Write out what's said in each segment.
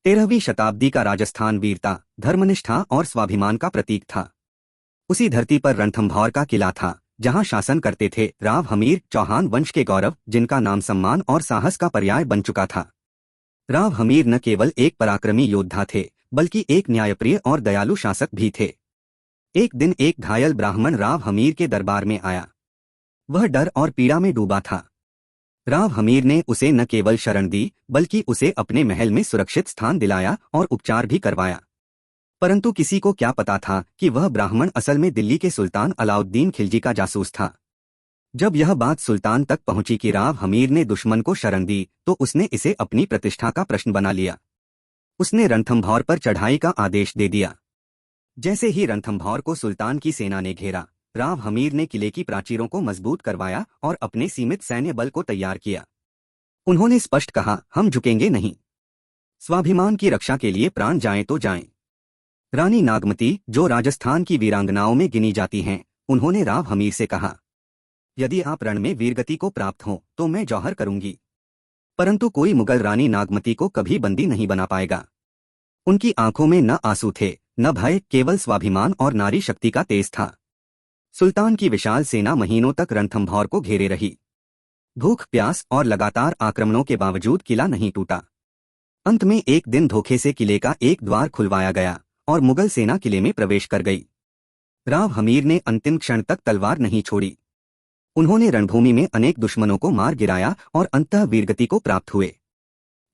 13वीं शताब्दी का राजस्थान वीरता, धर्मनिष्ठा और स्वाभिमान का प्रतीक था। उसी धरती पर रणथंभौर का किला था, जहां शासन करते थे राव हमीर, चौहान वंश के गौरव, जिनका नाम सम्मान और साहस का पर्याय बन चुका था। राव हमीर न केवल एक पराक्रमी योद्धा थे, बल्कि एक न्यायप्रिय और दयालु शासक भी थे। एक दिन एक घायल ब्राह्मण राव हमीर के दरबार में आया। वह डर और पीड़ा में डूबा था। राव हमीर ने उसे न केवल शरण दी, बल्कि उसे अपने महल में सुरक्षित स्थान दिलाया और उपचार भी करवाया। परंतु किसी को क्या पता था कि वह ब्राह्मण असल में दिल्ली के सुल्तान अलाउद्दीन खिलजी का जासूस था। जब यह बात सुल्तान तक पहुंची कि राव हमीर ने दुश्मन को शरण दी, तो उसने इसे अपनी प्रतिष्ठा का प्रश्न बना लिया। उसने रणथंभौर पर चढ़ाई का आदेश दे दिया। जैसे ही रणथंभौर को सुल्तान की सेना ने घेरा, राव हमीर ने किले की प्राचीरों को मजबूत करवाया और अपने सीमित सैन्य बल को तैयार किया। उन्होंने स्पष्ट कहा, हम झुकेंगे नहीं। स्वाभिमान की रक्षा के लिए प्राण जाएं तो जाएं। रानी नागमती, जो राजस्थान की वीरांगनाओं में गिनी जाती हैं, उन्होंने राव हमीर से कहा, यदि आप रण में वीरगति को प्राप्त हों तो मैं जौहर करूंगी। परंतु कोई मुगल रानी नागमती को कभी बंदी नहीं बना पाएगा। उनकी आंखों में न आंसू थे, न भय, केवल स्वाभिमान और नारी शक्ति का तेज था। सुल्तान की विशाल सेना महीनों तक रणथंभौर को घेरे रही। भूख, प्यास और लगातार आक्रमणों के बावजूद किला नहीं टूटा। अंत में एक दिन धोखे से किले का एक द्वार खुलवाया गया और मुगल सेना किले में प्रवेश कर गई। राव हमीर ने अंतिम क्षण तक तलवार नहीं छोड़ी। उन्होंने रणभूमि में अनेक दुश्मनों को मार गिराया और अंततः वीरगति को प्राप्त हुए।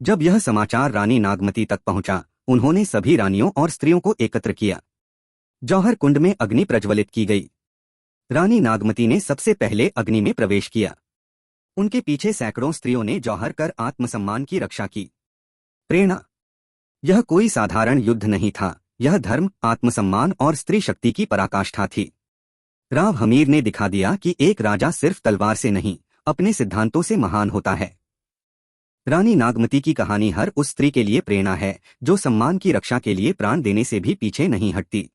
जब यह समाचार रानी नागमती तक पहुंचा, उन्होंने सभी रानियों और स्त्रियों को एकत्र किया। जौहर कुंड में अग्नि प्रज्वलित की गई। रानी नागमती ने सबसे पहले अग्नि में प्रवेश किया। उनके पीछे सैकड़ों स्त्रियों ने जौहर कर आत्मसम्मान की रक्षा की। प्रेरणा। यह कोई साधारण युद्ध नहीं था, यह धर्म, आत्मसम्मान और स्त्री शक्ति की पराकाष्ठा थी। राव हमीर ने दिखा दिया कि एक राजा सिर्फ तलवार से नहीं, अपने सिद्धांतों से महान होता है। रानी नागमती की कहानी हर उस स्त्री के लिए प्रेरणा है जो सम्मान की रक्षा के लिए प्राण देने से भी पीछे नहीं हटती।